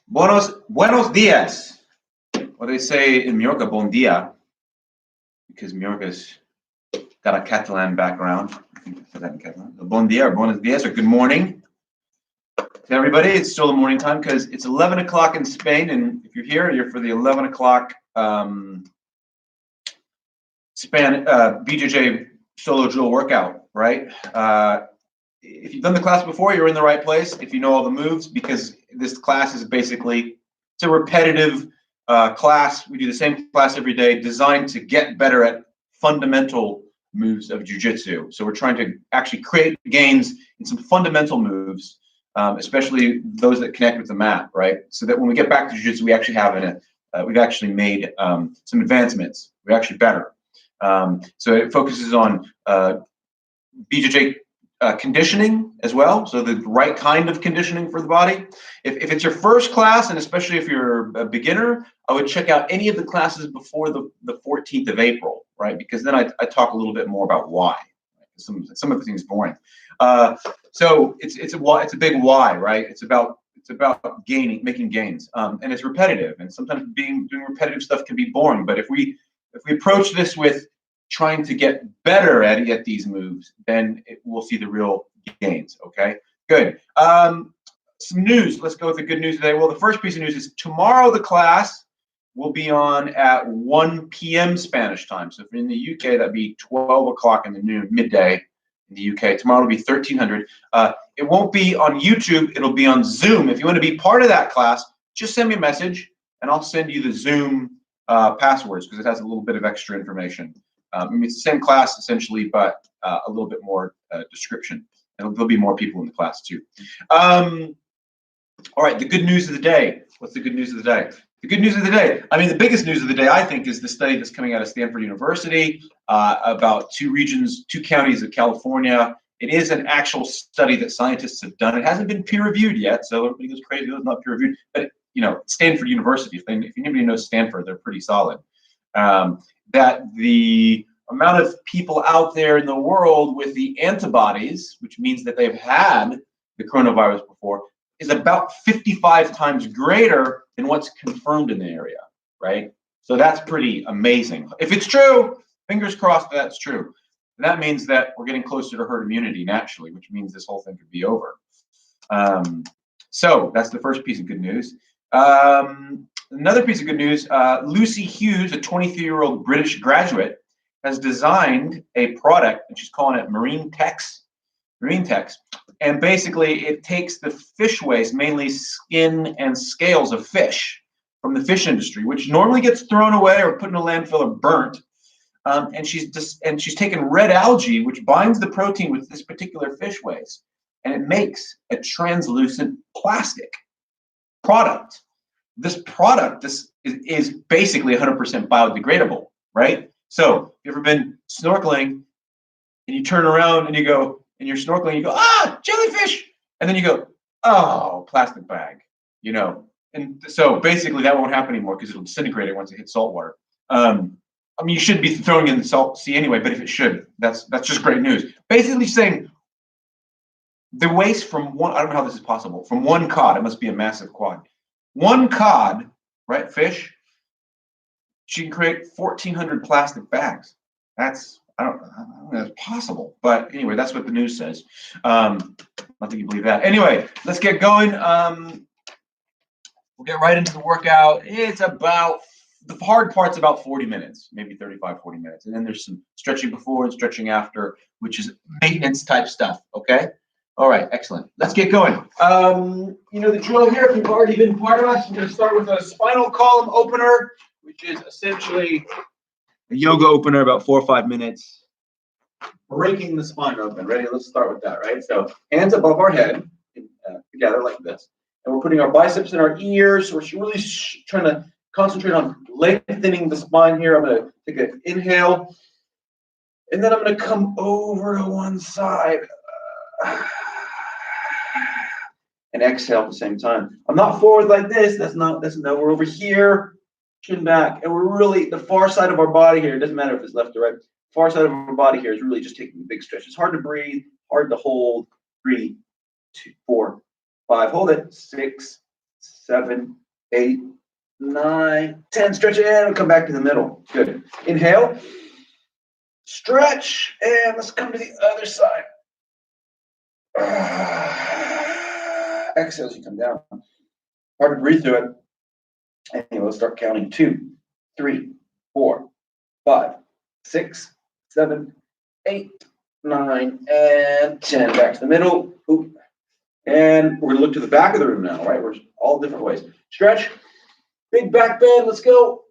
Buenos dias. What do they say in Mallorca? Bon dia, because Mallorca's got a Catalan background. I think they said that in Catalan. Bon dia or buenos dias or good morning to everybody. It's still the morning time because it's 11 o'clock in Spain, and if you're here, you're for the 11 o'clock BJJ solo drill workout, right? If you've done the class before, you're in the right place. If you know all the moves, because this class is basically, it's a repetitive class. We do the same class every day, designed to get better at fundamental moves of jiu-jitsu. So we're trying to actually create gains in some fundamental moves, especially those that connect with the mat, right? So that when we get back to jiu-jitsu, we actually have we've actually made some advancements. We're actually better. So it focuses on BJJ conditioning as well, so the right kind of conditioning for the body. If it's your first class, and especially if you're a beginner, I would check out any of the classes before the 14th of April, right? Because then I talk a little bit more about why. Some of the things boring. So it's a big why, right? It's about making gains, and it's repetitive. And sometimes doing repetitive stuff can be boring. But if we approach this with trying to get better at these moves, then we'll see the real gains. Okay, good. Some news. Let's go with the good news today. Well, the first piece of news is tomorrow the class will be on at 1 p.m. Spanish time. So if you're in the UK, that'd be 12 o'clock in the noon, midday in the UK. Tomorrow will be 1300. It won't be on YouTube. It'll be on Zoom. If you want to be part of that class, just send me a message, and I'll send you the Zoom passwords, because it has a little bit of extra information. I mean, it's the same class essentially, but a little bit more description. And there'll be more people in the class too. All right, the good news of the day. What's the good news of the day? The good news of the day, I mean, the biggest news of the day, I think, is the study that's coming out of Stanford University about two counties of California. It is an actual study that scientists have done. It hasn't been peer-reviewed yet, so everybody goes crazy. It's not peer-reviewed. But, you know, Stanford University, if anybody knows Stanford, they're pretty solid. That the amount of people out there in the world with the antibodies, which means that they've had the coronavirus before, is about 55 times greater than what's confirmed in the area, right? So that's pretty amazing. If it's true, fingers crossed that's true. And that means that we're getting closer to herd immunity naturally, which means this whole thing could be over. So that's the first piece of good news. Another piece of good news, Lucy Hughes, a 23-year-old British graduate, has designed a product, and she's calling it Marine Tex. And basically, it takes the fish waste, mainly skin and scales of fish from the fish industry, which normally gets thrown away or put in a landfill or burnt. And she's taken red algae, which binds the protein with this particular fish waste, and it makes a translucent plastic product. This product is basically 100% biodegradable, right? So, you ever been snorkeling and you turn around and you go, and you're snorkeling, you go, ah, jellyfish, and then you go, oh, plastic bag, you know. And so basically that won't happen anymore because it'll disintegrate it once it hits salt water. I mean, you should be throwing it in the salt sea anyway, but if it should, that's just great news. Basically saying the waste from one, I don't know how this is possible, from one cod, it must be a massive quad. One cod, right, fish, she can create 1,400 plastic bags. I don't know if that's possible, but anyway, that's what the news says. Not that you believe that. Anyway, let's get going. We'll get right into the workout. It's about, the hard part's about 40 minutes, maybe 35, 40 minutes. And then there's some stretching before and stretching after, which is maintenance type stuff, okay? All right, excellent. Let's get going. You know the drill here, if you've already been part of us, we're gonna start with a spinal column opener, which is essentially a yoga opener, about 4 or 5 minutes, breaking the spine open. Ready? Let's start with that, right? So hands above our head, together like this. And we're putting our biceps in our ears. We're really trying to concentrate on lengthening the spine here. I'm going to take an inhale. And then I'm going to come over to one side. And exhale at the same time. I'm not forward like this. No, we're over here. Chin back, and we're really, the far side of our body here, it doesn't matter if it's left or right, far side of our body here is really just taking a big stretch. It's hard to breathe, hard to hold. 3, 2, 4, 5, hold it, 6, 7, 8, 9, 10. Stretch it and come back to the middle. Good. Inhale, stretch, and let's come to the other side. Exhale as you come down. Hard to breathe through it. Anyway, let's start counting. 2, 3, 4, 5, 6, 7, 8, 9, and 10. Back to the middle. Oop. And we're going to look to the back of the room now, right? We're all different ways. Stretch. Big back bend. Let's go.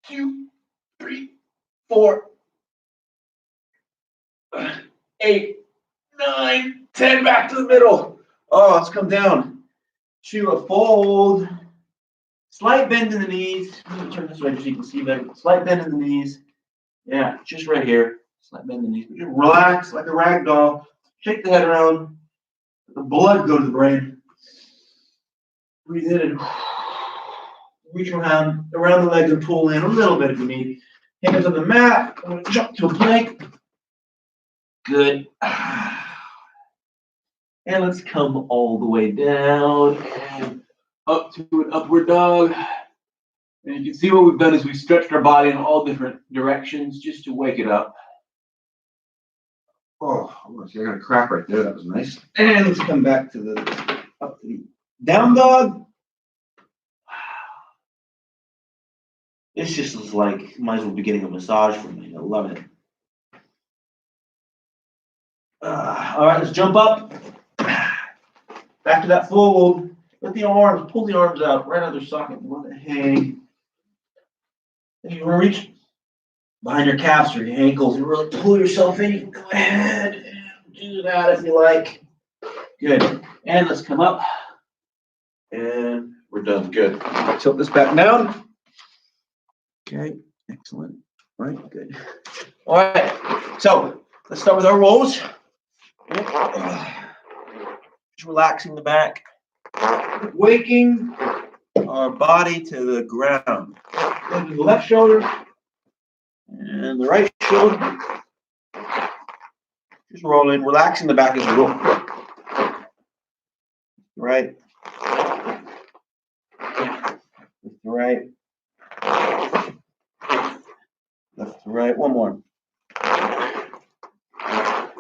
2, 3, 4, 8, 9, 10. Back to the middle. Oh, let's come down to a fold. Slight bend in the knees. Let me turn this way so you can see better. Slight bend in the knees. Yeah, just right here. Slight bend in the knees. Just relax like a rag doll. Shake the head around. Let the blood go to the brain. Breathe in and reach around the legs and pull in a little bit if you need. Hands on the mat. I'm going to jump to a plank. Good. And let's come all the way down and up to an upward dog. And you can see what we've done is we've stretched our body in all different directions just to wake it up. Oh, I got a crack right there. That was nice. And let's come back to the up to the down dog. This just is like, might as well be getting a massage from me. I love it. All right, let's jump up. Back to that fold. Let the arms, pull the arms out right out of their socket. You want to hang. And you want to reach behind your calves or your ankles and really pull yourself in. You can go ahead and do that if you like. Good. And let's come up. And we're done. Good. Tilt this back down. Okay. Excellent. All right. Good. All right. So let's start with our rolls. Just relaxing the back. Waking our body to the ground. Then the left shoulder and the right shoulder. Just rolling, relaxing the back as we roll. Right. Left to right. Left to right. One more.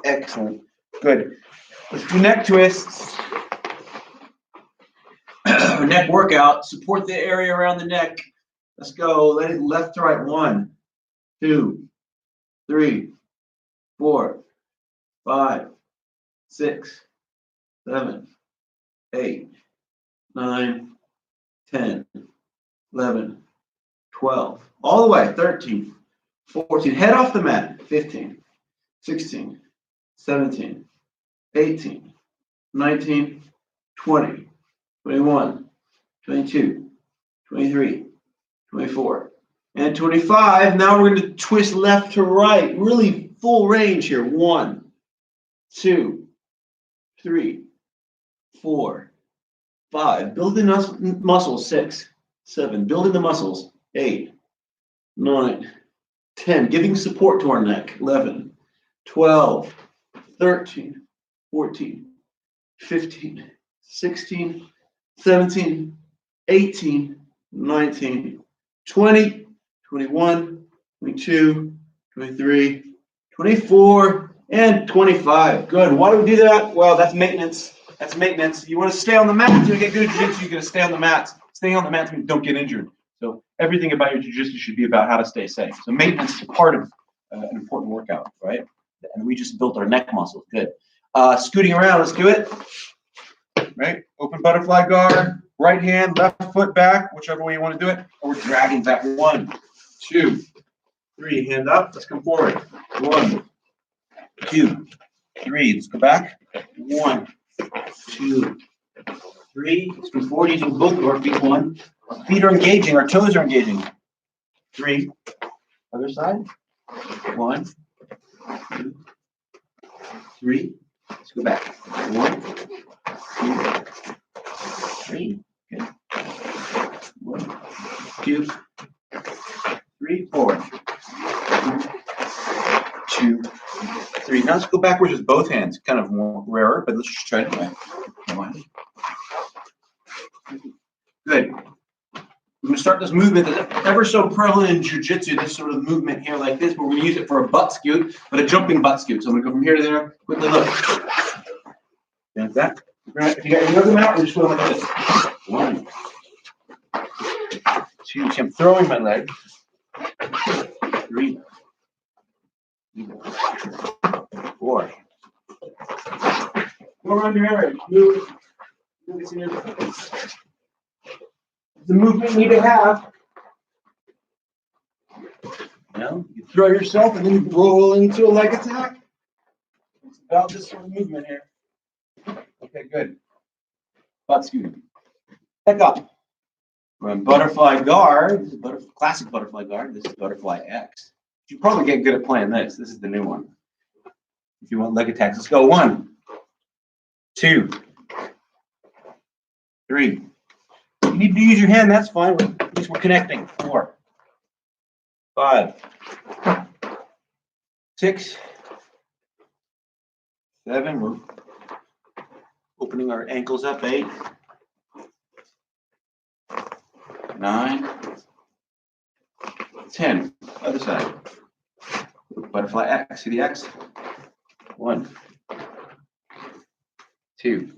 Excellent. Good. Let's do neck twists. Neck workout. Support the area around the neck. Let's go. Let it left to right. 1, 2, 3, 4, 5, 6, 7, 8, 9, 10, 11, 12. All the way. 13, 14. Head off the mat. 15, 16, 17, 18, 19, 20, 21, 22, 23, 24, and 25. Now we're going to twist left to right. Really full range here. 1, 2, 3, 4, 5. Building muscles. 6, 7. Building the muscles. 8, 9, 10. Giving support to our neck. 11, 12, 13, 14, 15, 16, 17, 18, 19, 20, 21, 22, 23, 24, and 25. Good. Why do we do that? Well, that's maintenance. That's maintenance. You want to stay on the mat to get good at jiu-jitsu. You're going to stay on the mats. Staying on the mat means don't get injured. So everything about your jiu-jitsu should be about how to stay safe. So maintenance is part of an important workout, right? And we just built our neck muscles. Good. Scooting around. Let's do it. Right? Open butterfly guard. Right hand, left foot back, whichever way you want to do it. Or we're dragging back. 1, 2, 3. Hand up. Let's come forward. 1, 2, 3. Let's go back. 1, 2, 3. Let's go forward using both of our feet. 1. Our feet are engaging. Our toes are engaging. 3. Other side. 1, 2, 3. Let's go back. 1, 2, 3. Good. 1, 2, 3. Forward. 1, 2, 3. Now let's go backwards with both hands. Kind of more rarer, but let's just try it anyway. Good. We're going to start this movement that's ever so prevalent in jiu-jitsu, this sort of movement here like this, but we're going to use it for a butt scoot, but a jumping butt scoot. So I'm going to go from here to there, quickly look. Like that. If you got your yoga mat, we're just going like this. 1, 2, see I'm throwing my leg. 3, 4. Go around your area. Move. It's the movement you need to have. Now, you throw yourself and then you roll into a leg attack. It's about this sort of movement here. Okay, good. Butt scooting. Pick up. We're on butterfly guard. This is classic butterfly guard. This is butterfly X. You probably get good at playing this. This is the new one. If you want leg attacks, let's go. 1, 2, 3. You need to use your hand, that's fine. At least we're connecting. 4, 5, 6, 7. We're opening our ankles up. 8, 9, 10. Other side. Butterfly X. See the X? 1, 2,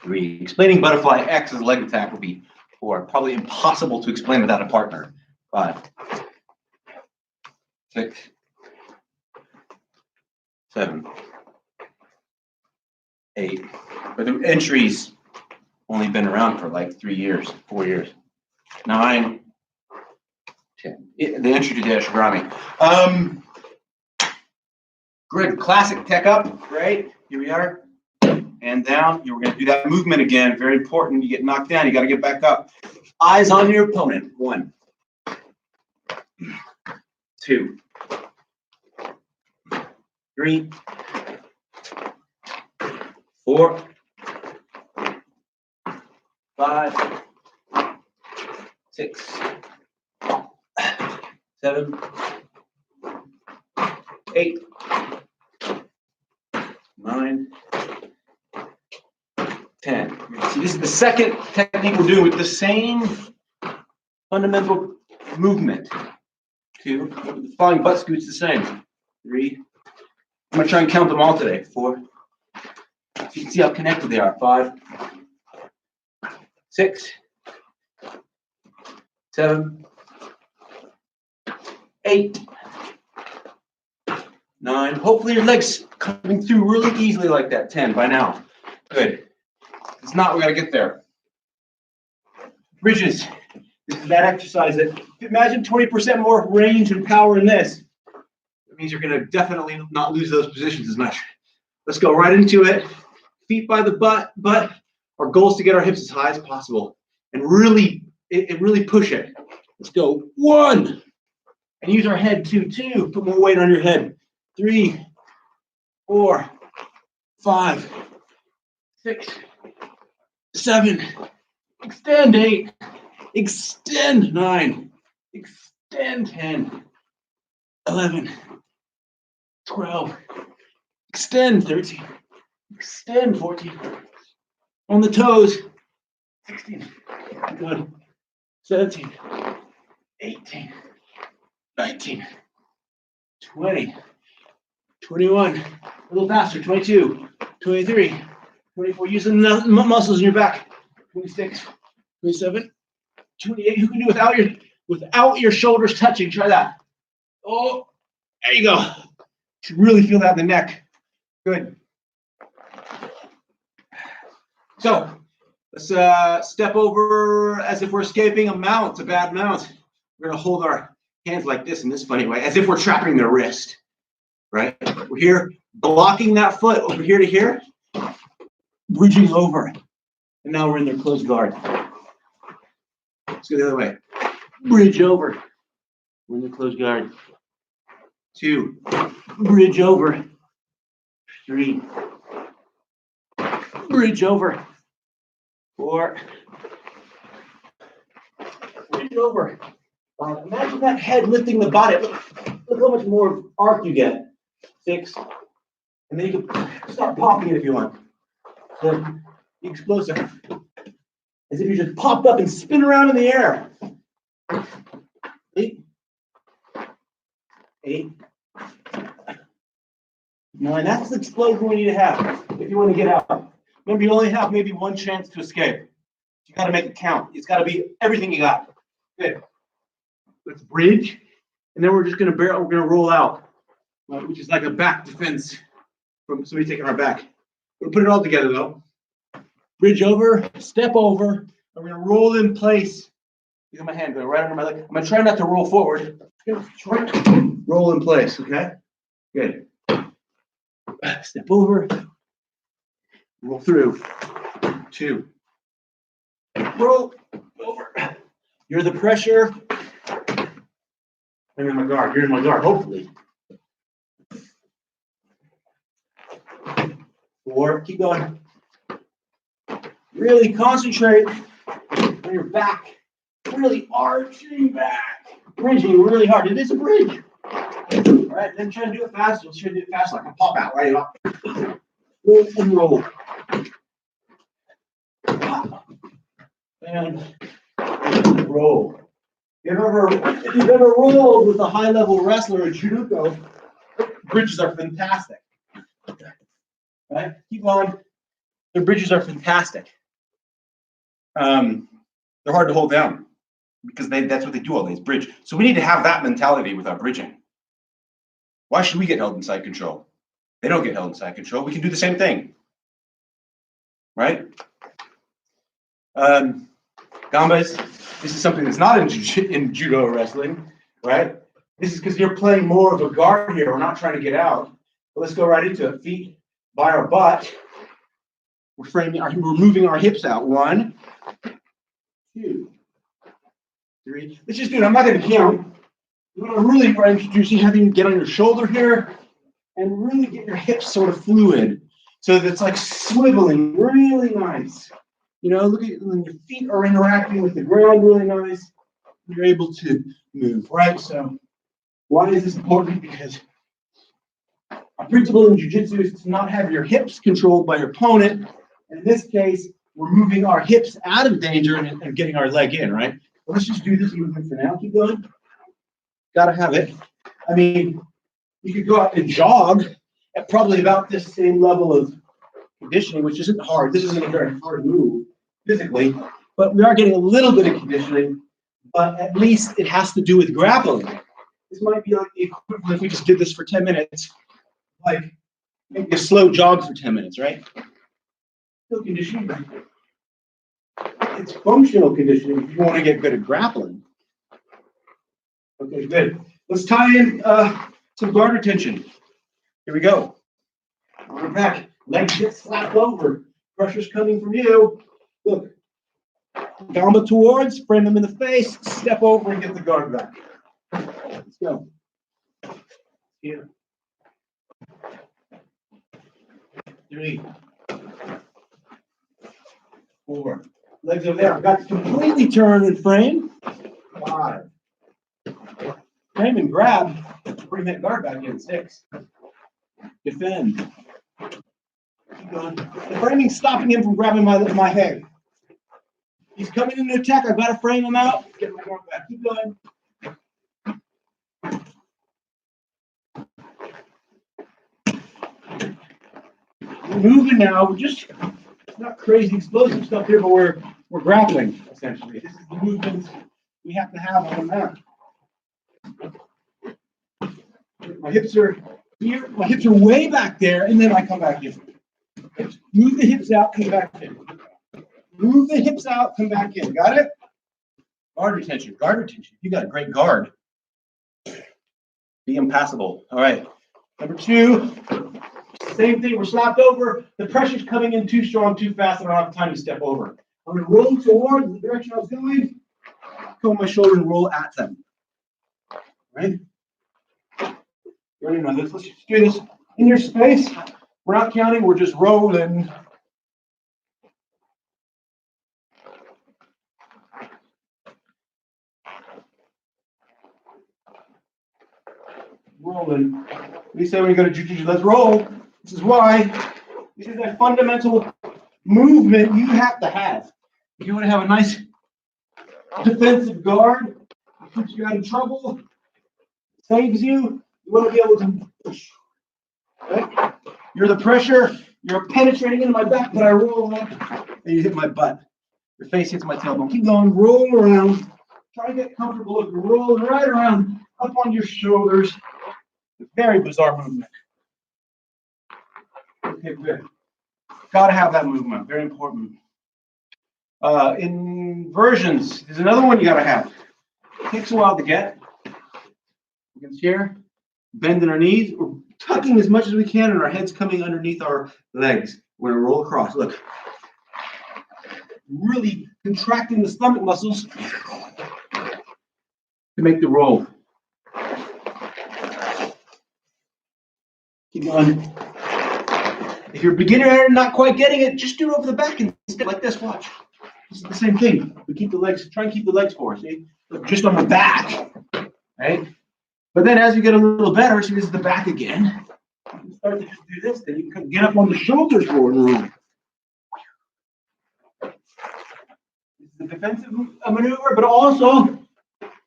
3. Explaining butterfly X as a leg attack would be 4. Probably impossible to explain without a partner. 5, 6, 7, 8. But the entry's only been around for like 3 years, 4 years. 9, 10. The entry to the Ashrami. Good. Classic tech up. Right. Here we are. And down. You're going to do that movement again. Very important. You get knocked down. You got to get back up. Eyes on your opponent. 1, 2, 3, 4, 5, 6, 7, 8, 9, 10. See, this is the second technique we're doing with the same fundamental movement. 2, the following butt scoots the same. 3. I'm going to try and count them all today. 4. You can see how connected they are. 5, 6, 7, 8, 9. Hopefully your legs coming through really easily like that. 10 by now. Good. If not, we got to get there. Bridges. This is that exercise that, imagine 20% more range and power in this. It means you're going to definitely not lose those positions as much. Let's go right into it. Feet by the butt. Our goal is to get our hips as high as possible and really push it. Let's go. 1. And use our head. 2. Put more weight on your head. 3, 4, 5, 6, 7. Extend. 8. Extend. 9. Extend. 10. 11. 12. Extend. 13. Extend. 14. On the toes. 16. Good. 17. 18. 19. 20. 21. A little faster. 22. 23. 24. Use the muscles in your back. 26. 27. 28. You can do without your shoulders touching. Try that. Oh, there you go. You should really feel that in the neck. Good. So let's step over as if we're escaping a mount, a bad mount. We're going to hold our hands like this in this funny way, as if we're trapping their wrist. Right? We're here blocking that foot over here to here, bridging over. And now we're in their closed guard. Let's go the other way. Bridge over. We're in the closed guard. 2. Bridge over. 3. Bridge over. 4. Bridge over. Imagine that head lifting the body. Look how much more arc you get. 6, and then you can start popping it if you want. So explosive, as if you just popped up and spin around in the air. 8, 8, 9. That's the explosion we need to have if you want to get out. Remember, you only have maybe one chance to escape. You got to make it count. It's got to be everything you got. Good. Let's bridge, and then we're just gonna we're gonna roll out, which is like a back defense from somebody taking our back. We'll put it all together though. Bridge over, step over. I'm gonna roll in place. Look at my hand going right under my leg. I'm gonna try not to roll forward. Roll in place, okay? Good. Step over. Roll through. 2. Roll over. You're the pressure. I'm in my guard. You're in my guard, hopefully. 4. Keep going. Really concentrate on your back. Really arching back. Bridging really hard. It is a bridge. All right, then try to do it fast. Let's try to do it fast like a pop out, right? Roll and roll. And roll. If you've ever rolled with a high-level wrestler or judoka, bridges are fantastic. Right? Keep going. Their bridges are fantastic. They're hard to hold down because that's what they do all day is bridge. So we need to have that mentality with our bridging. Why should we get held in side control? They don't get held in side control. We can do the same thing. Right? Gambas. This is something that's not in judo wrestling, right? This is because you're playing more of a guard here. We're not trying to get out. But let's go right into it. Feet by our butt. We're moving our hips out. 1, 2, 3. Let's just do it. I'm not going to count. You want to really introduce you having to get on your shoulder here and really get your hips sort of fluid so that it's like swiveling really nice. You know, look at when your feet are interacting with the ground really nice. You're able to move, right? So why is this important? Because a principle in jiu-jitsu is to not have your hips controlled by your opponent. And in this case, we're moving our hips out of danger and getting our leg in, right? Well, let's just do this movement for now. Keep going. Gotta have it. I mean, you could go out and jog at probably about this same level of conditioning, which isn't hard. This isn't a very hard move physically, but we are getting a little bit of conditioning, but at least it has to do with grappling. This might be like the equivalent if we just did this for 10 minutes, like maybe a slow jog for 10 minutes, right? Still conditioning, but it's functional conditioning if you want to get good at grappling. Okay, good. Let's tie in some guard retention. Here we go. On our back, legs get slapped over. Pressure's coming from you. Look, Gamba towards, frame them in the face, step over and get the guard back. Let's go. Here. 3, 4. Legs over there. I've got to completely turn and frame. 5. Frame and grab. Bring that guard back in. 6. Defend. Keep going. The framing's stopping him from grabbing my head. He's coming into attack. I've got to frame him out. Get my guard back. Keep going. We're moving now. We're just not crazy explosive stuff here, but we're grappling essentially. This is the movements we have to have on the mat. My hips are here. My hips are way back there, and then I come back in. Move the hips out. Come back in. Move the hips out. Come back in. Got it? Guard retention. Guard retention. You got a great guard. Be impassable. All right. Number 2. Same thing, we're slapped over. The pressure's coming in too strong, too fast. I don't have time to step over. I'm going to roll towards the direction I was going. Go on my shoulder and roll at them. All right? Ready on this? Let's just do this in your space. We're not counting, we're just rolling. Rolling. We say when you go to jiu-jitsu, let's roll. This is why. This is a fundamental movement you have to have. If you want to have a nice defensive guard, it keeps you out of trouble, saves you, you want to be able to push. Right? You're the pressure, you're penetrating into my back, but I roll up and you hit my butt. Your face hits my tailbone. Keep going, roll around. Try to get comfortable if you're rolling right around up on your shoulders. It's a very bizarre movement. Okay, good. Gotta have that movement, very important. Inversions is another one you gotta have. It takes a while to get. You can see here, bending our knees. We're tucking as much as we can, and our head's coming underneath our legs. We're gonna roll across. Look, really contracting the stomach muscles to make the roll. Keep going. If you're a beginner and not quite getting it, just do it over the back and step like this. Watch. This is the same thing. We keep the legs, try and keep the legs forward. See? Look, just on the back. Right? But then as you get a little better, see, this is the back again. You start to just do this, then you can get up on the shoulders forward and roll. This is a defensive maneuver, but also,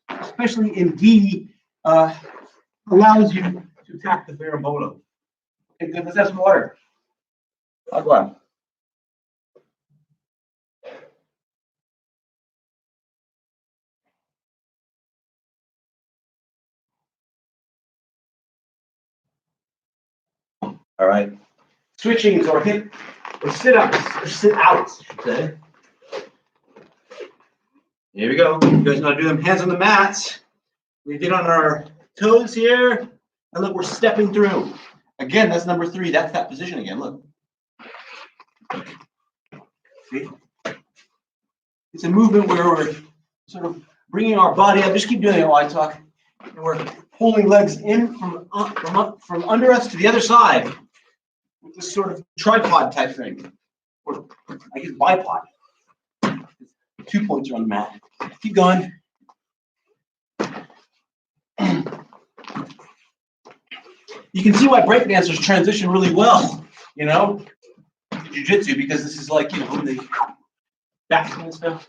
especially in gi, allows you to attack the berimbolo. Okay, good. Let's have some water. I'll go on. All right. Switchings or hip or sit-ups or sit-outs, I should say. Here we go. You guys know how to do them. Hands on the mats. We get on our toes here. And look, we're stepping through. Again, that's number 3. That's that position again. Look. See? It's a movement where we're sort of bringing our body up. Just keep doing it while I talk. And we're pulling legs in from under us to the other side with this sort of tripod type thing. Or I guess bipod. 2 points are on the mat. Keep going. You can see why breakdancers transition really well, you know, to jiu-jitsu, because this is like, you know, the back and stuff.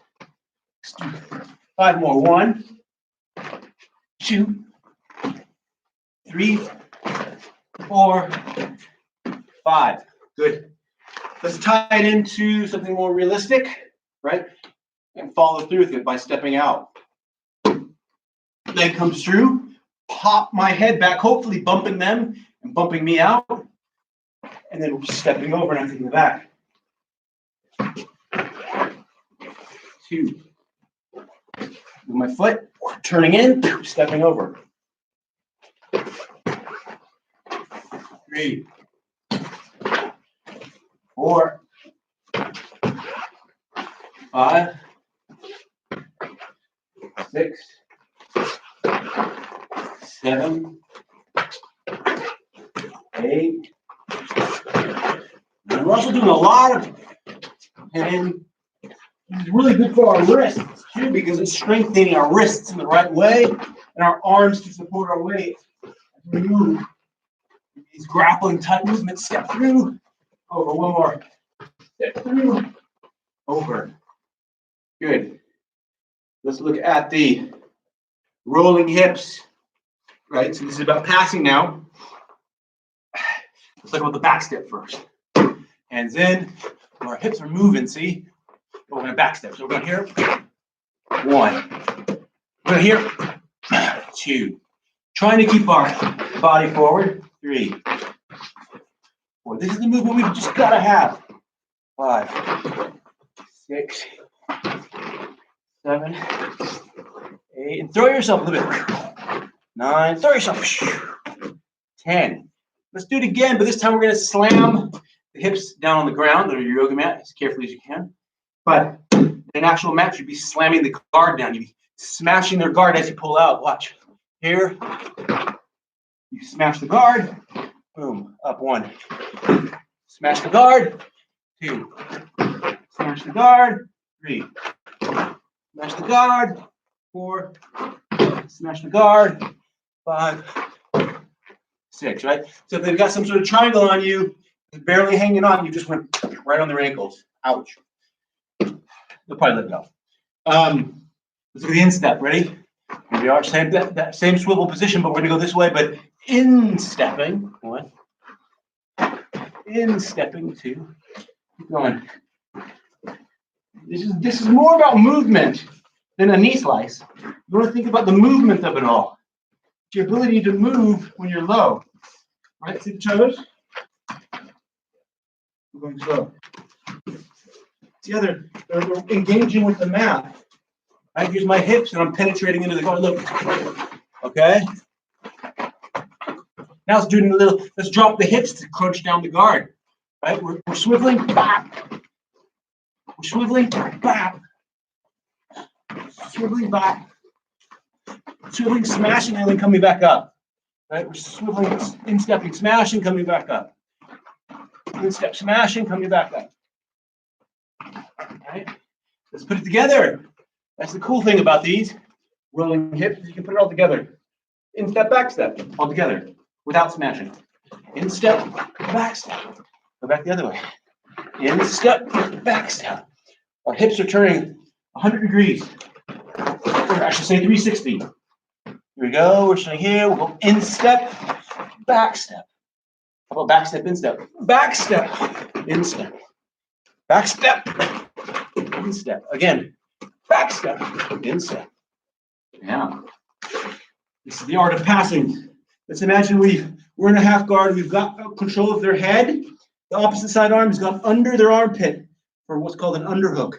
5 more. 1, 2, 3, 4, 5. Good. Let's tie it into something more realistic, right? And follow through with it by stepping out. Leg comes through, pop my head back, hopefully bumping them and bumping me out. And then stepping over and I'm taking the back. 2. With my foot, turning in, stepping over. 3, 4, 5, 6, 7, 8. And we're also doing a lot of, and it's really good for our wrists too, because it's strengthening our wrists in the right way and our arms to support our weight. We move these grappling type movements. Step through, over. 1 more. Step through, over. Good. Let's look at the rolling hips. Right, so this is about passing now. Let's talk about the back step first. Hands in, our hips are moving, see? We're going to back step. So we're going here. 1. We're going here. 2. Trying to keep our body forward. 3, 4. This is the movement we've just got to have. 5, 6, 7, 8. And throw yourself a little bit. 9, throw yourself. 10. Let's do it again, but this time we're going to slam the hips down on the ground or your yoga mat as carefully as you can. But in an actual mat, you'd be slamming the guard down. You'd be smashing their guard as you pull out. Watch. Here, you smash the guard. Boom. Up 1. Smash the guard. 2. Smash the guard. 3. Smash the guard. 4. Smash the guard. 5, 6, right? So if they've got some sort of triangle on you, barely hanging on, you just went right on their ankles. Ouch. They'll probably let go. Let's look at the instep. Ready? Here we are. Same that same swivel position, but we're gonna go this way. But instepping. 1. Instepping 2. Keep going. This is more about movement than a knee slice. You want to think about the movement of it all. Your ability to move when you're low. Right? See the toes? We're going slow. See how they're engaging with the mat. I use my hips and I'm penetrating into the guard. Look. Okay. Now let's do let's drop the hips to crunch down the guard. Right? We're swiveling back. We're swiveling back. Swiveling back. Swiveling, smashing, and then coming back up. Right? We're swiveling, instepping, smashing, coming back up. Instep, smashing, coming back up. Right? Let's put it together. That's the cool thing about these rolling hips. You can put it all together. Instep, back step, all together without smashing. Instep, back step. Go back the other way. Instep, back step. Our hips are turning 100 degrees. Or I should say 360. Here we go. We're starting here. We'll go instep, back step. How about back step, instep? Back step, instep. Back step, instep. Again, back step, instep. Yeah. This is the art of passing. Let's imagine we're in a half guard. We've got control of their head. The opposite side arm has gone under their armpit for what's called an underhook.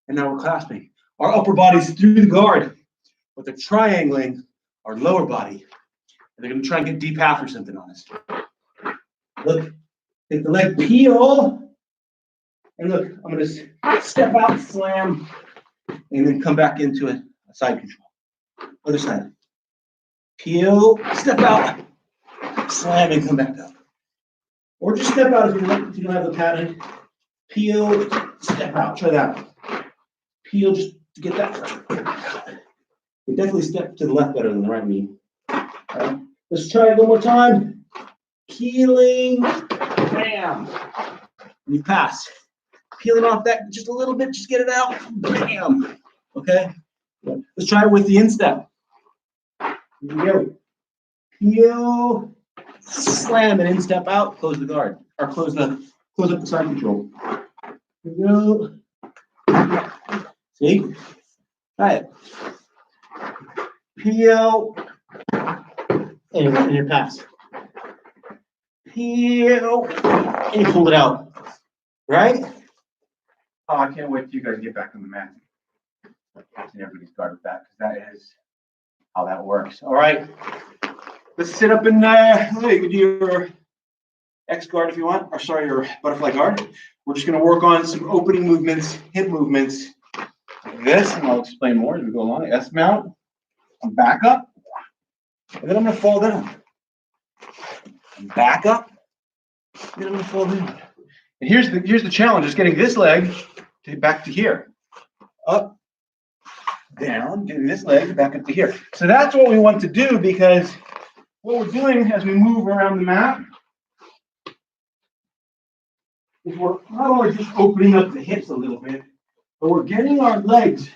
And now we're clasping. Our upper body's through the guard, but they're triangling our lower body. And they're going to try and get deep half or something on us. Look, take the leg, peel. And look, I'm going to step out, slam, and then come back into a side control. Other side. Peel, step out, slam, and come back up. Or just step out if you don't have the pattern. Peel, step out. Try that. Peel just to get that. You definitely step to the left better than the right knee. Right. Let's try it one more time. Peeling, bam. And you pass. Peeling off that just a little bit, just get it out, bam. Okay? Let's try it with the instep. Here we go. Peel, slam, and instep out, close the guard. Or close up the side control. Here we go. See? Try it. Peel, and your pass. Peel, and you pull it out. Right? Oh, I can't wait till you guys get back on the mat. Everybody's guard with that, because that is how that works. All right. Let's sit up and you can do your X guard if you want, or sorry, your butterfly guard. We're just going to work on some opening movements, hip movements, like this, and I'll explain more as we go along. S mount, I'm back up, and then I'm going to fall down. I'm back up, and then I'm going to fall down. And here's the challenge: is getting this leg back to here, up, down, getting this leg back up to here. So that's what we want to do, because what we're doing as we move around the mat is we're not only just opening up the hips a little bit, but we're getting our legs,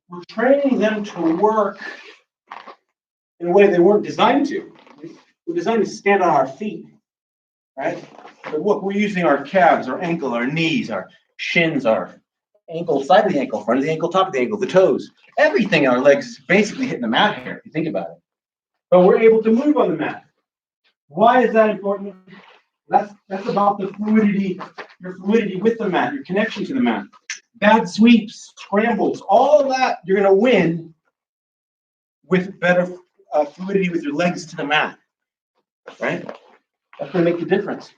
we're training them to work in a way they weren't designed to. We're designed to stand on our feet, right? But look, we're using our calves, our ankle, our knees, our shins, our ankle, side of the ankle, front of the ankle, top of the ankle, the toes. Everything in our legs is basically hitting the mat here, if you think about it. But we're able to move on the mat. Why is that important? That's about the fluidity, your fluidity with the mat, your connection to the mat. Bad sweeps, scrambles, all of that you're going to win with better fluidity with your legs to the mat, right? That's going to make the difference.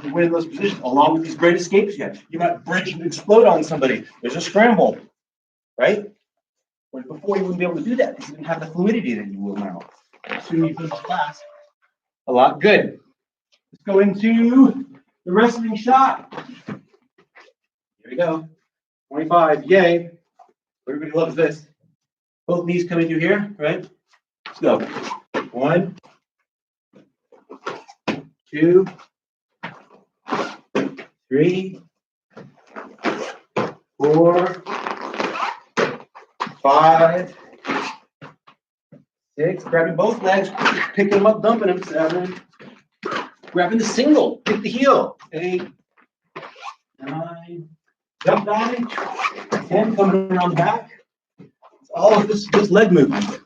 You win in those positions, along with these great escapes you might bridge and explode on somebody. There's a scramble, right? Where before you wouldn't be able to do that because you didn't have the fluidity that you will now. Assuming you finish class a lot good. Let's go into the wrestling shot. Here we go. 25, yay. Everybody loves this. Both knees coming through here, right? Let's go. 1, 2, 3, 4, 5, 6. Grabbing both legs, picking them up, dumping them. 7. Grabbing the single, pick the heel. 8, 9. Jump down. 10. Coming around the back. It's all of this leg movement.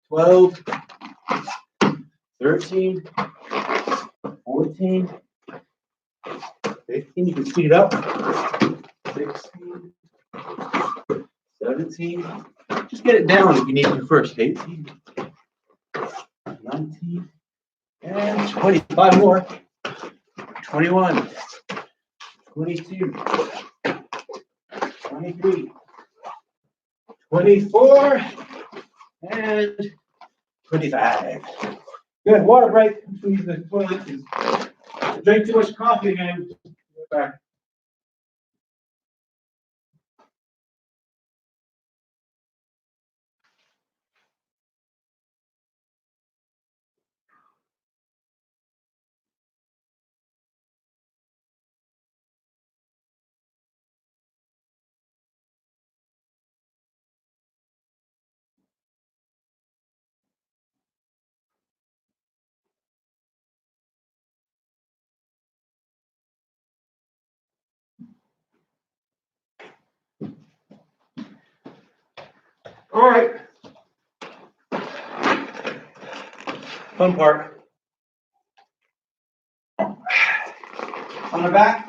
12, 13, 14, 15. You can speed it up. 16, 17. Just get it down if you need to first. 18, 19, and 20. 5 more. 21, 22, 23, 24, and 25. Good. Water break. Use the toilet. Drink too much coffee and get back. All right. Fun part. On the back.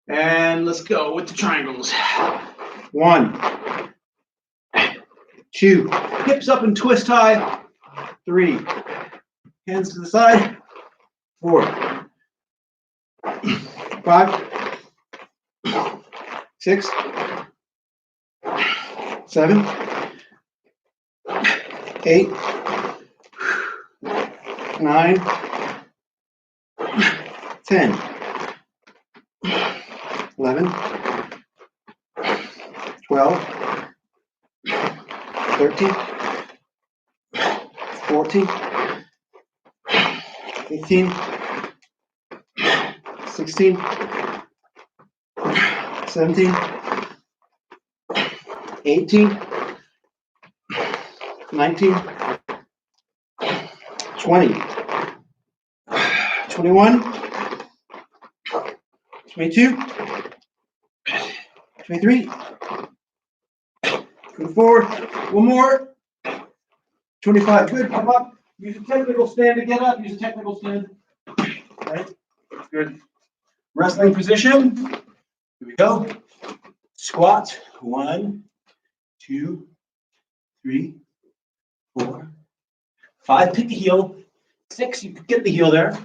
And let's go with the triangles. 1, 2. Hips up and twist high. 3. Hands to the side. 4. 5. 6. 7. 8. 9. 10. 11. 12. 13. 14. 15. 16. 17. 18. 19. 20. 21. 22. 23. 24. One more. 25. Good. Come up. Use a technical stand to get up. Use a technical stand. Right. Good. Wrestling position. Here we go. Squat. 1, 2, 3, 4, 5. Pick the heel. 6. You could get the heel there.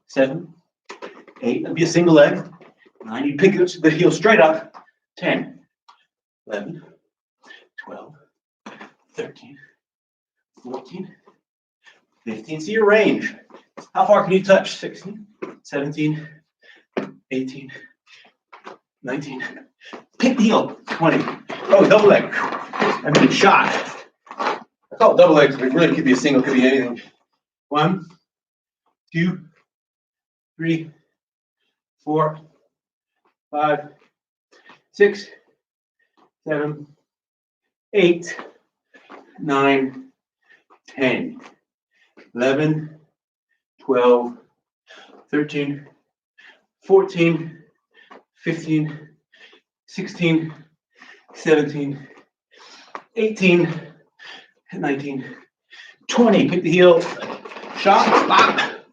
7, 8. That'd be a single leg. 9. You pick the heel straight up. 10, 11, 12, 13, 14, 15. See your range. How far can you touch? 16, 17, 18, 19. Pick the heel. 20. Oh, double leg. I mean, shot. I call it double legs, but it really could be a single, could be anything. 1, 2, 3, 4, 5, 6, 7, 8, 9, 10, 11, 12, 13, 14, 15, 16, 17, 18, 19, 20. Pick the heel. Shot. Stop.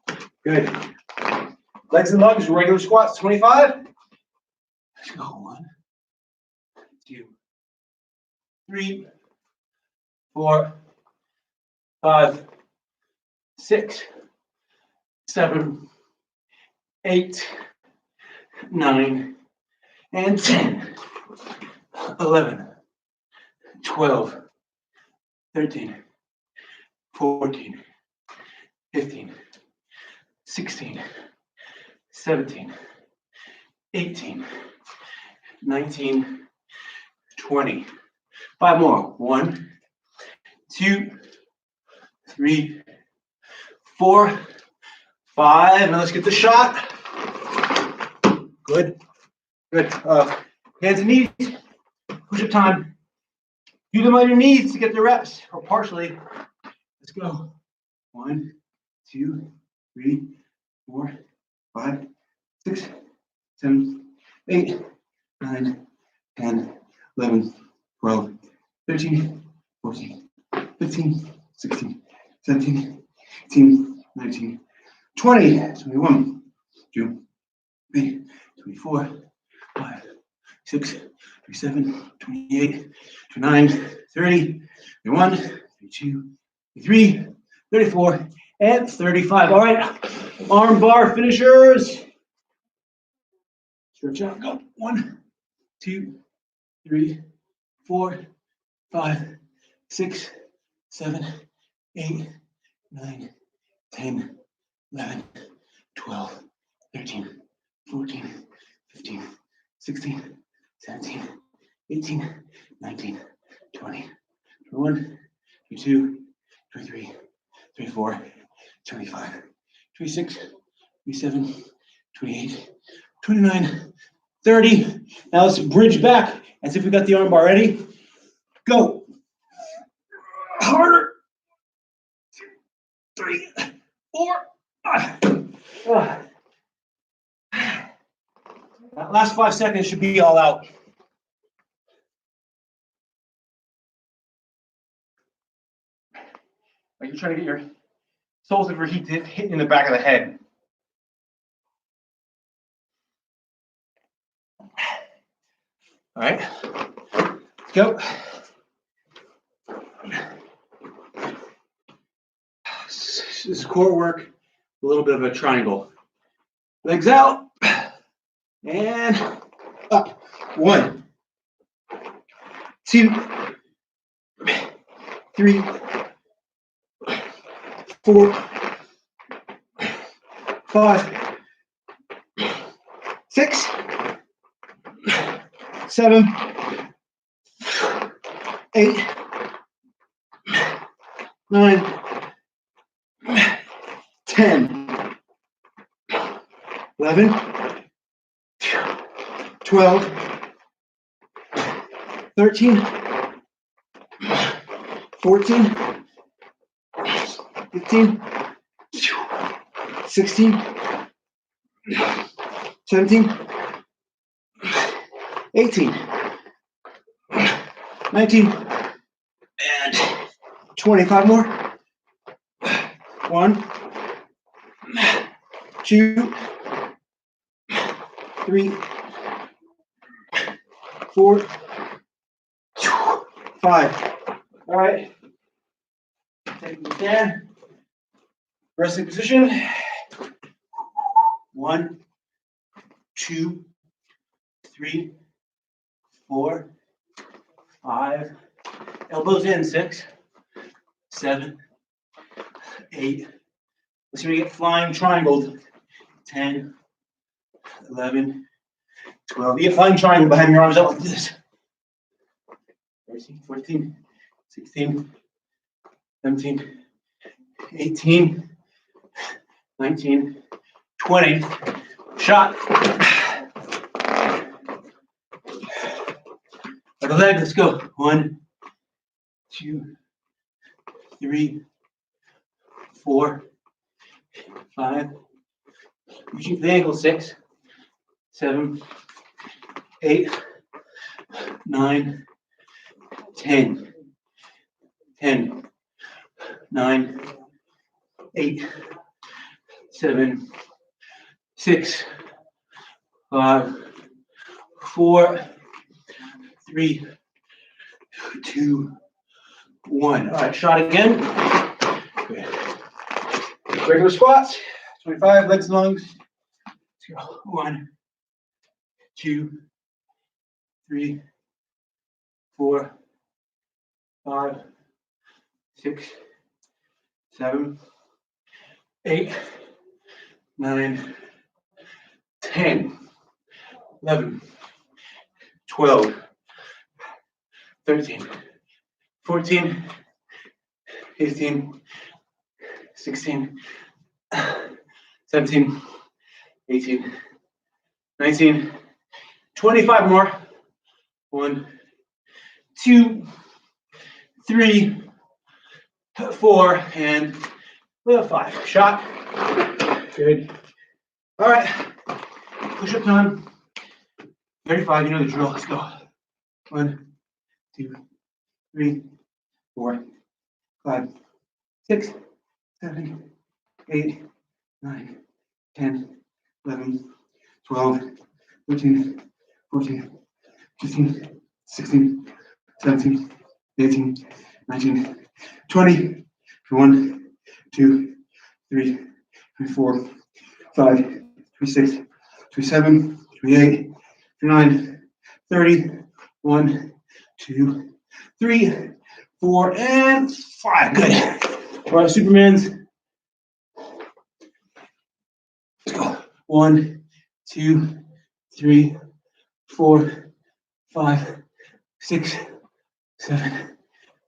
Good. Legs and lunges, regular squats. 25. Let's go. 1, 2, 3, 4, 5, 6, 7, 8, 9, and 10, 11, 12, 13, 14, 15, 16, 17, 18, 19, 20. 5 more. 1, 2, 3, 4, 5. Now let's get the shot. Good. Good. Hands and knees. Push-up time. Do them on your knees to get the reps, or partially. Let's go. 1, 2, 3, 4, 5, 6, 7, 8, 9, 10, 11, 12, 13, 14, 15, 16, 17, 18, 19, 20, 21, 22, 23, 24, 25, 26, 27, 28, 29, 30, 31, 32, 33, 34, and 35. All right, arm bar finishers. Stretch out. Go. 1, 2, 3, 4, 5, 6, 7, 8, 9, 10, 11, 12, 13, 14, 15, 16, 17, 18, 19, 20, 21, 22, 23, 24, 25, 26, 27, 28, 29, 30. Now let's bridge back as if we got the arm bar ready. Go. Harder. 2, 3, 4, 5. That last 5 seconds should be all out. Like you're trying to get your soles of your feet hitting in the back of the head. All right, let's go. This is core work, a little bit of a triangle. Legs out and up. 1, 2, 3, 4, 5, 6, 7, 8, 9, 10, 11, 12, 13, 14, 15, 16, 17, 18, 19, and 25 more. 1, 2, 3, 4, 5. All right. Take the stand. Resting position. 1, 2, 3, 4, 5. Elbows in. 6, 7, 8. Let's see if we get flying triangled. 10, 11, 12. You get flying triangle by having your arms out like this. 13, 14, 16, 17, 18, 19, 20. Shot. Like a leg, let's go. 1, 2, 3, 4, 5. Reaching for the ankle. 6, 7, 8, 9, 10. 10, 9, 8, 7, 6, 5, 4, 3, 2, 1. All right, shot again. Good. Regular squats. 25 legs and lungs. Let's go. 1, 2, 3, 4, 5, 6, 7, 8, 9, 10, 11, 12, 13, 14, 15, 16, 17, 18, 19, 25 more. 1, 2, 3, 4, and 5. Shot. Good. All right. Push-up time. 35. You know the drill. Let's go. 1, 2, 3, 4, 5, 6, 7, 8, 9, 10, 11, 12, 13, 14, 15, 16, 17, 18, 19, 20, 21, 2, 3, 24, 5, 26, 27, 28, 29, 30, 1, 2, 3, 4, and 5. Good. All right, Supermans. Let's go. 1, 2, 3, 4, 5, 6, 7,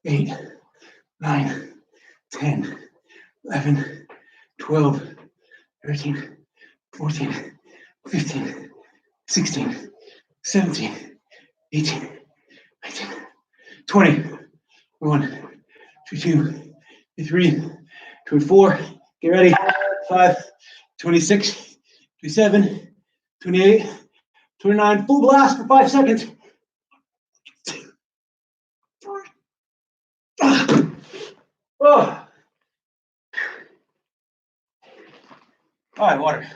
8, 9, 10, 11, 12, 13, 14, 15, 16, 17, 18, 19, 20, 21, 22, 23, 24. Get ready. 5, 26, 27, 28, 29. Full blast for 5 seconds. Oh. All right, water.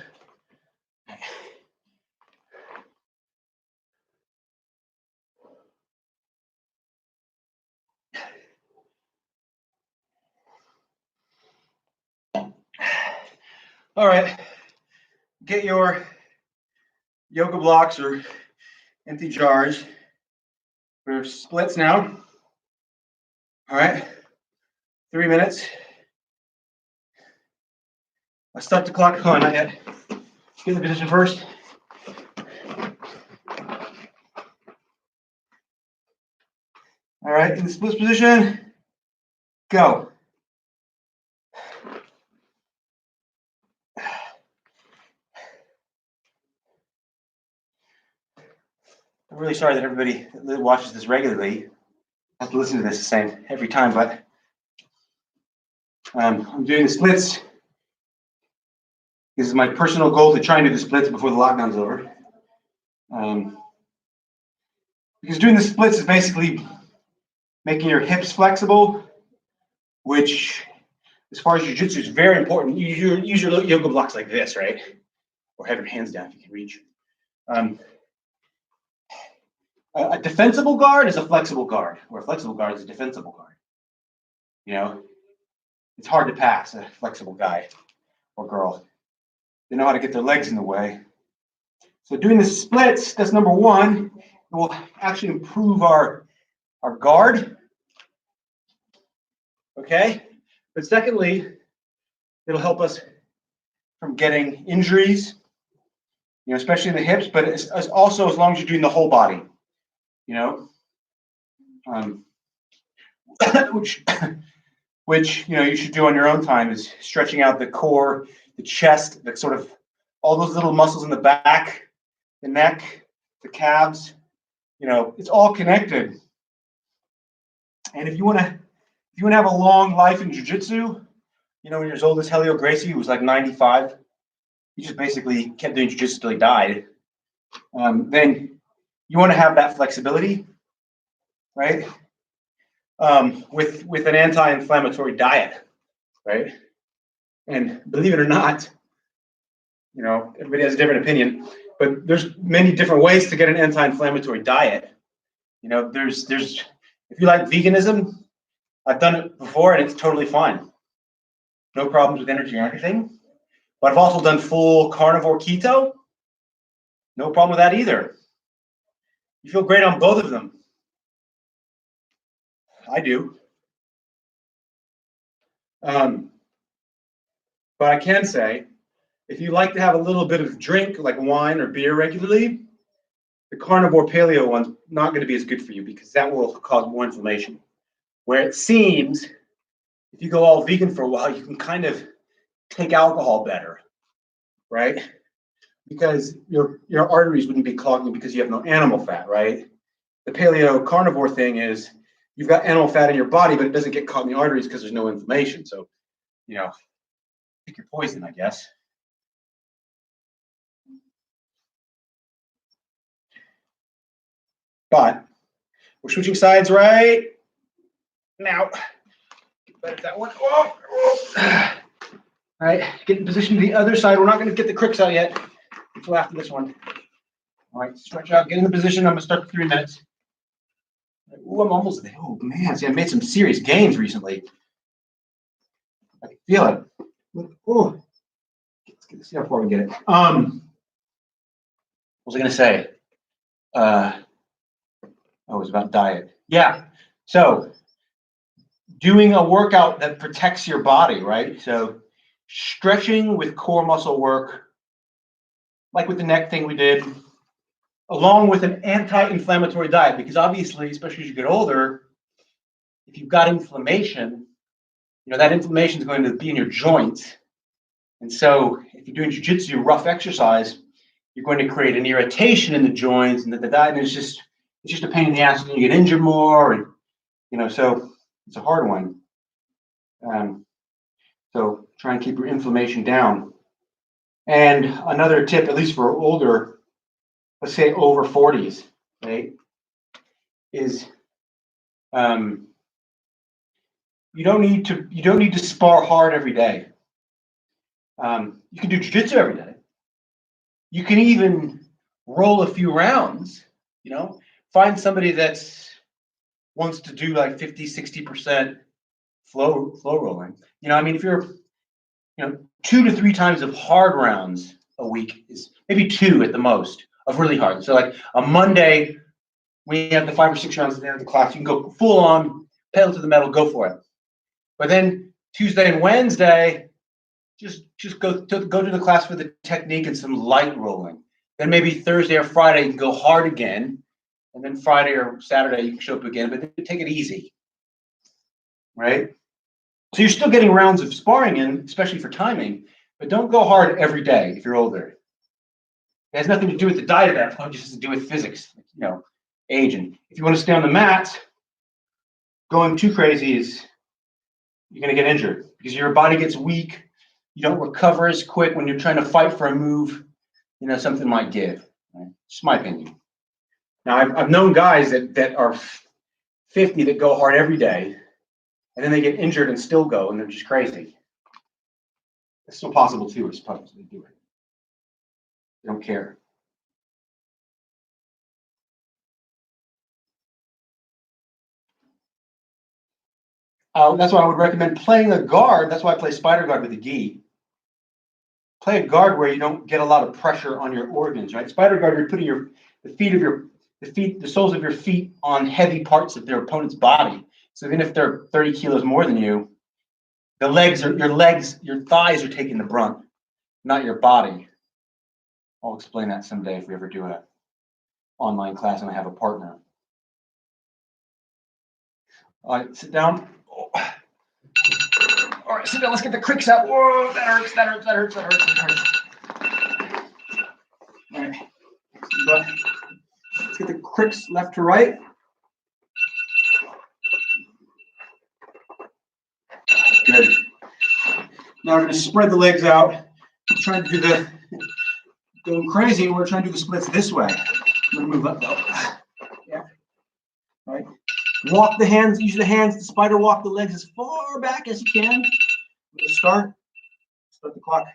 All right, get your yoga blocks or empty jars for splits now. All right, 3 minutes. I'll start the clock. Oh, not yet. Get the position first. All right, in the split position, go. I'm really sorry that everybody that watches this regularly has to listen to this the same every time, but I'm doing the splits. This is my personal goal to try and do the splits before the lockdown's over. Because doing the splits is basically making your hips flexible, which, as far as jiu-jitsu, is very important. You use your yoga blocks like this, right? Or have your hands down if you can reach. A defensible guard is a flexible guard, or a flexible guard is a defensible guard. You know, it's hard to pass a flexible guy or girl. They know how to get their legs in the way. So doing the splits, that's number one. It will actually improve our guard. Okay? But secondly, it'll help us from getting injuries, you know, especially in the hips, but it's also as long as you're doing the whole body, you know, which you know you should do on your own time is stretching out the core, the chest, that sort of all those little muscles in the back, the neck, the calves. You know, it's all connected. And if you want to have a long life in jiu-jitsu, you know, when you're as old as Helio Gracie, who was like 95, he just basically kept doing jiu-jitsu till he died. Then you want to have that flexibility, right? With an anti-inflammatory diet, right? And believe it or not, you know, everybody has a different opinion, but there's many different ways to get an anti-inflammatory diet. You know, there's if you like veganism, I've done it before and it's totally fine. No problems with energy or anything. But I've also done full carnivore keto. No problem with that either. You feel great on both of them. I do. But I can say, if you like to have a little bit of drink, like wine or beer regularly, the carnivore paleo one's not going to be as good for you because that will cause more inflammation. Where it seems, if you go all vegan for a while, you can kind of take alcohol better, right? Because your arteries wouldn't be clogging because you have no animal fat, right? The paleo carnivore thing is you've got animal fat in your body, but it doesn't get caught in the arteries because there's no inflammation. So, pick your poison, I guess. But we're switching sides right now. Get better at that one. Whoa. All right, get in position to the other side. We're not going to get the cricks out yet until after this one. All right, stretch out, get in the position. I'm going to start for 3 minutes. Oh, I'm almost there. Oh, man. See, I made some serious gains recently. I can feel it. Oh, let's see how far we get it. What was I going to say? It was about diet. Yeah. So, doing a workout that protects your body, right? So, stretching with core muscle work, like with the neck thing we did, along with an anti-inflammatory diet, because obviously, especially as you get older, if you've got inflammation, that inflammation is going to be in your joints. And so if you're doing jiu-jitsu, rough exercise, you're going to create an irritation in the joints, and the diet is just a pain in the ass, and you get injured more, and so it's a hard one. So try and keep your inflammation down. And another tip, at least for older, let's say over 40s, right, is you don't need to spar hard every day. You can do jiu-jitsu every day. You can even roll a few rounds, find somebody that's wants to do like 50-60% flow rolling. If you're 2 to 3 times of hard rounds a week is maybe 2 at the most of really hard. So like a Monday, we have the 5 or 6 rounds at the end of the class. You can go full on, pedal to the metal, go for it. But then Tuesday and Wednesday, just go to the class for the technique and some light rolling. Then maybe Thursday or Friday you can go hard again, and then Friday or Saturday you can show up again. But then take it easy, right? So you're still getting rounds of sparring in, especially for timing, but don't go hard every day if you're older. It has nothing to do with the diet at that point, just has to do with physics, age. And if you want to stay on the mat, going too crazy you're going to get injured because your body gets weak. You don't recover as quick when you're trying to fight for a move. Something might give. Right? Just my opinion. Now, I've known guys that are 50 that go hard every day, and then they get injured and still go, and they're just crazy. It's still possible too, I suppose. They do it. They don't care. That's why I would recommend playing a guard. That's why I play spider guard with a gi. Play a guard where you don't get a lot of pressure on your organs, right? Spider guard, you're putting the soles of your feet on heavy parts of their opponent's body. So even if they're 30 kilos more than you, your thighs are taking the brunt, not your body. I'll explain that someday if we ever do an online class and I have a partner. All right, sit down. Oh. All right, sit down. Let's get the cricks out. Whoa, that hurts. All right. Let's get the cricks left to right. Good. Now we're going to spread the legs out. I'm trying to do going crazy. We're trying to do the splits this way. I'm going to move up though. Yeah. All right. Walk the hands, use the hands to spider walk the legs as far back as you can. Start the clock.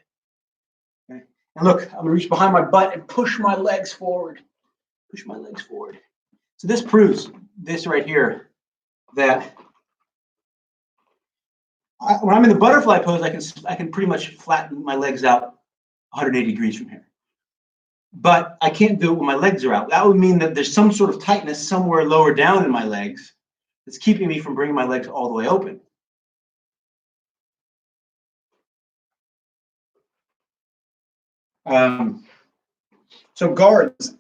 Okay. And look, I'm gonna reach behind my butt and push my legs forward. So this proves this right here, that when I'm in the butterfly pose, I can pretty much flatten my legs out 180 degrees from here. But I can't do it when my legs are out. That would mean that there's some sort of tightness somewhere lower down in my legs that's keeping me from bringing my legs all the way open. So guards,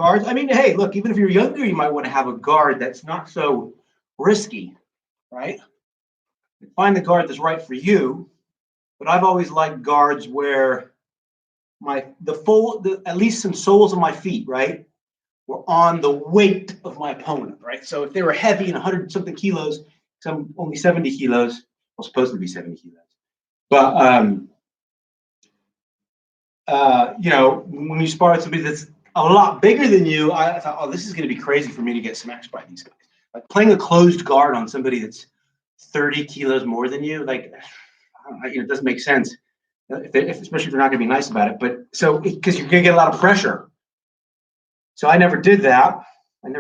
I mean, hey, look, even if you're younger, you might want to have a guard that's not so risky, right? Find the guard that's right for you. but I've always liked guards where at least some soles of my feet, right, were on the weight of my opponent, right? So if they were heavy and 100 something kilos, some only 70 kilos, well, supposed to be 70 kilos. But, when you spar with somebody that's a lot bigger than you, I thought, oh, this is going to be crazy for me to get smashed by these guys. Like playing a closed guard on somebody that's 30 kilos more than you, like, it doesn't make sense, especially if you're not going to be nice about it. But so, because you're going to get a lot of pressure. So I never did that. I'm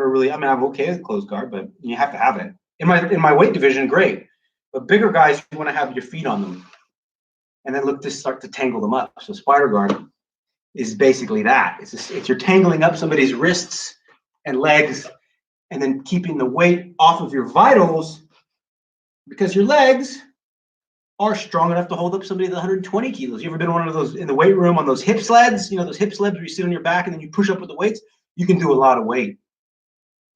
okay with closed guard, but you have to have it. In my weight division, great. But bigger guys, you want to have your feet on them. And then look to start to tangle them up. So spider guard is basically that. It's you're tangling up somebody's wrists and legs and then keeping the weight off of your vitals because your legs are strong enough to hold up somebody that's 120 kilos. You ever been on one of those in the weight room on those hip sleds? Those hip sleds where you sit on your back and then you push up with the weights? You can do a lot of weight,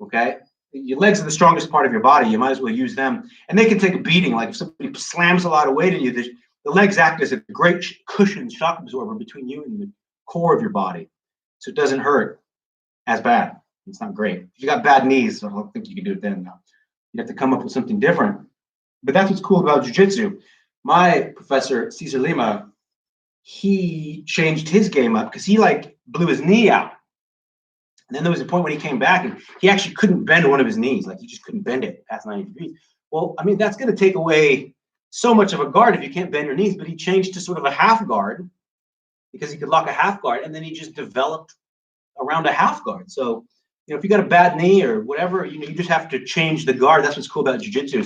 okay? Your legs are the strongest part of your body. You might as well use them. And they can take a beating. Like if somebody slams a lot of weight in you, the legs act as a great cushion, shock absorber between you and the core of your body. So it doesn't hurt as bad. It's not great. If you got bad knees, I don't think you can do it then. You have to come up with something different. But that's what's cool about jiu-jitsu. My professor, Cesar Lima, he changed his game up because he blew his knee out. And then there was a point when he came back and he actually couldn't bend one of his knees. Like he just couldn't bend it past 90 degrees. Well, that's going to take away so much of a guard if you can't bend your knees. But he changed to sort of a half guard because he could lock a half guard. And then he just developed around a half guard. So, if you got a bad knee or whatever, you just have to change the guard. That's what's cool about jiu-jitsu.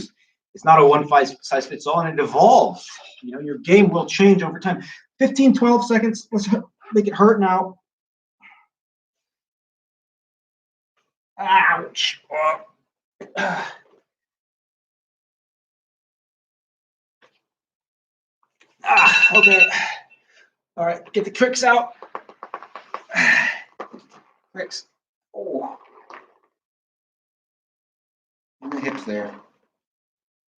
It's not a one size fits all, and it evolves. Your game will change over time. 15, 12 seconds. Let's make it hurt now. Ouch. Okay. All right, get the tricks out. Tricks. Oh. And the hips there.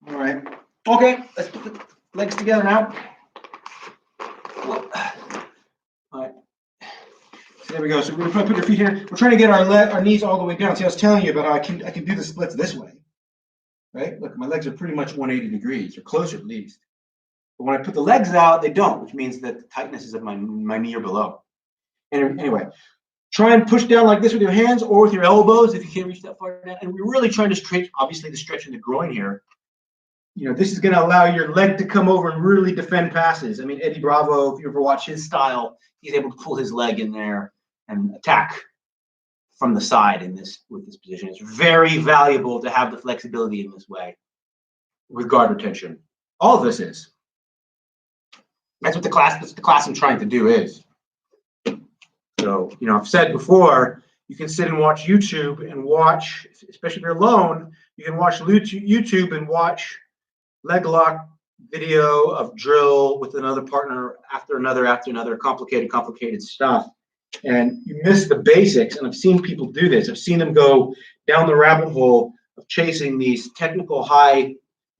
All right. Okay, let's put the legs together now. All right. So there we go. So we're going to put your feet here. We're trying to get our knees all the way down. See, I was telling you about how I can do the splits this way. Right? Look, my legs are pretty much 180 degrees, or closer at least. But when I put the legs out, they don't, which means that the tightness is at my knee or below. And anyway, try and push down like this with your hands or with your elbows if you can't reach that far down. And we're really trying to stretch, obviously, the stretch in the groin here. This is going to allow your leg to come over and really defend passes. Eddie Bravo, if you ever watch his style, he's able to pull his leg in there and attack from the side with this position. It's very valuable to have the flexibility in this way with guard retention. All of this is. That's what the class I'm trying to do is. So, I've said before, you can sit and watch YouTube and watch, especially if you're alone, you can watch YouTube and watch leg lock video of drill with another partner after another, complicated stuff. And you miss the basics. And I've seen people do this. I've seen them go down the rabbit hole of chasing these technical high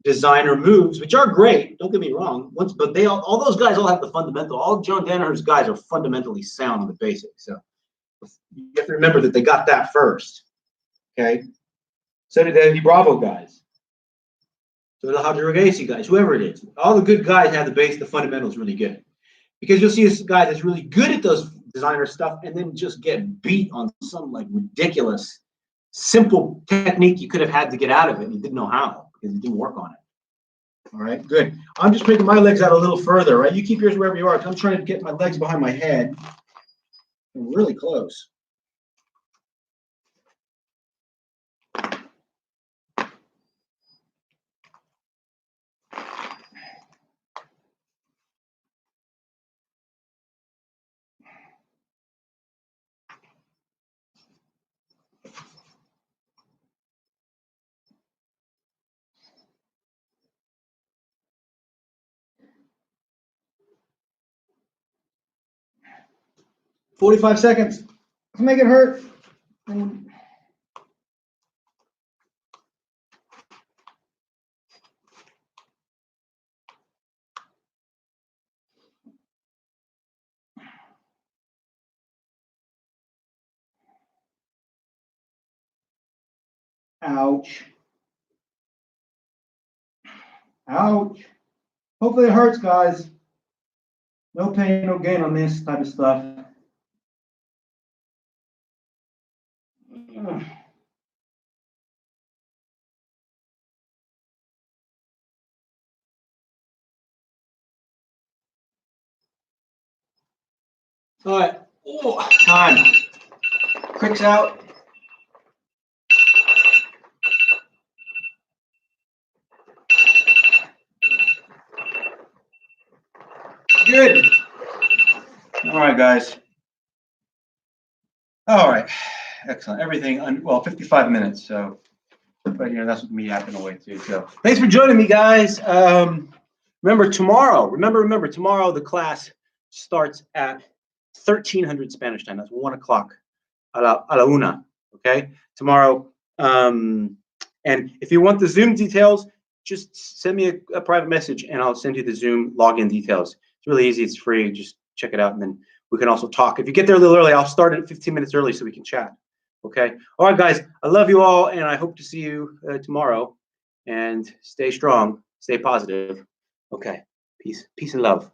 designer moves, which are great. Don't get me wrong. But all those guys all have the fundamental. All John Danaher's guys are fundamentally sound on the basics. So you have to remember that they got that first. Okay. So did the Eddie Bravo guys. So the Roger Gacy guys, whoever it is. All the good guys have the fundamentals really good. Because you'll see this guy that's really good at those designer stuff and then just get beat on some ridiculous, simple technique you could have had to get out of it and you didn't know how because you didn't work on it. All right, good. I'm just making my legs out a little further, right? You keep yours wherever you are. I'm trying to get my legs behind my head. I'm really close. "45 seconds. Let's make it hurt." Ouch. Ouch. Hopefully it hurts, guys. No pain, no gain on this type of stuff. All right. Oh, time. Cricks out. Good. All right, guys. All right. Excellent. Everything, well, 55 minutes. So, but that's with me yapping away too. So, Thanks for joining me, guys. Remember tomorrow, tomorrow the class starts at 1300 Spanish time. That's 1 o'clock a la una. Okay, tomorrow. And if you want the Zoom details, just send me a private message and I'll send you the Zoom login details. It's really easy. It's free. Just check it out, and then we can also talk. If you get there a little early, I'll start it 15 minutes early so we can chat. Okay. All right, guys. I love you all, and I hope to see you tomorrow. And stay strong. Stay positive. Okay. Peace and love.